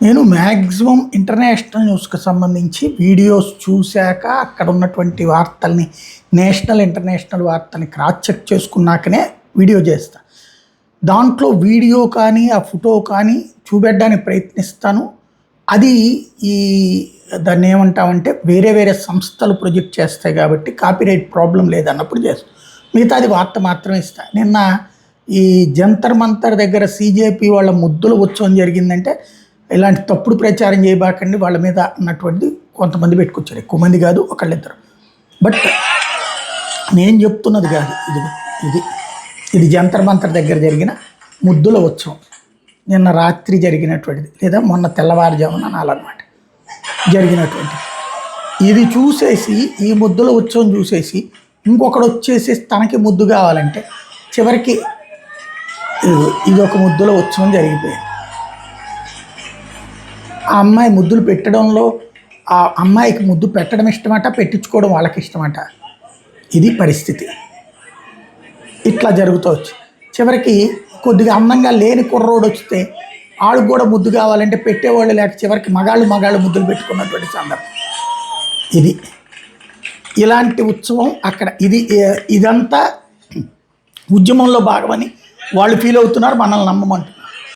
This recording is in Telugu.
నేను మ్యాక్సిమం ఇంటర్నేషనల్ న్యూస్కి సంబంధించి వీడియోస్ చూశాక అక్కడ ఉన్నటువంటి వార్తల్ని నేషనల్ ఇంటర్నేషనల్ వార్తల్ని క్రాస్ చెక్ చేసుకున్నాకనే వీడియో చేస్తాను. దాంట్లో వీడియో కానీ ఆ ఫోటో కానీ చూపెట్టడానికి ప్రయత్నిస్తాను. అది ఈ దాన్ని ఏమంటామంటే వేరే వేరే సంస్థలు ప్రొజెక్ట్ చేస్తాయి కాబట్టి కాపీరైట్ ప్రాబ్లం లేదన్నప్పుడు చేస్తాను. మిగతాది వార్త మాత్రమే ఇస్తాను. నిన్న ఈ జంతర్ మంతర్ దగ్గర CJP వాళ్ళ ముద్దుల ఉత్సవం జరిగిందంటే ఇలాంటి తప్పుడు ప్రచారం చేయబాకండి వాళ్ళ మీద అన్నటువంటి కొంతమంది పెట్టుకొచ్చారు. ఎక్కువ మంది కాదు, ఒకళ్ళిద్దరు. బట్ నేను చెప్తున్నది కాదు, ఇది ఇది జంతర్ మంతర్ దగ్గర జరిగిన ముద్దుల ఉత్సవం నిన్న రాత్రి జరిగినటువంటిది, లేదా మొన్న తెల్లవారుజామున అనాలన్నమాట జరిగినటువంటిది. ఇది చూసేసి ఈ ముద్దుల ఉత్సవం చూసేసి ఇంకొకడు వచ్చేసి తనకి ముద్దు కావాలంటే చివరికి ఇది ఒక ముద్దుల ఉత్సవం జరిగిపోయింది. ఆ అమ్మాయి ముద్దులు పెట్టడంలో ఆ అమ్మాయికి ముద్దు పెట్టడం ఇష్టమట, పెట్టించుకోవడం వాళ్ళకి ఇష్టమట. ఇది పరిస్థితి. ఇట్లా జరుగుతవచ్చు. చివరికి కొద్దిగా అందంగా లేని కుర్రోడు వస్తే ఆడు కూడా ముద్దు కావాలంటే పెట్టేవాళ్ళు లేక చివరికి మగాళ్ళు ముద్దులు పెట్టుకున్నటువంటి సందర్భం ఇది. ఇలాంటి ఉత్సవం అక్కడ ఇదంతా ఉద్యమంలో భాగమని వాళ్ళు ఫీల్ అవుతున్నారు, మనల్ని నమ్మమంటున్నారు.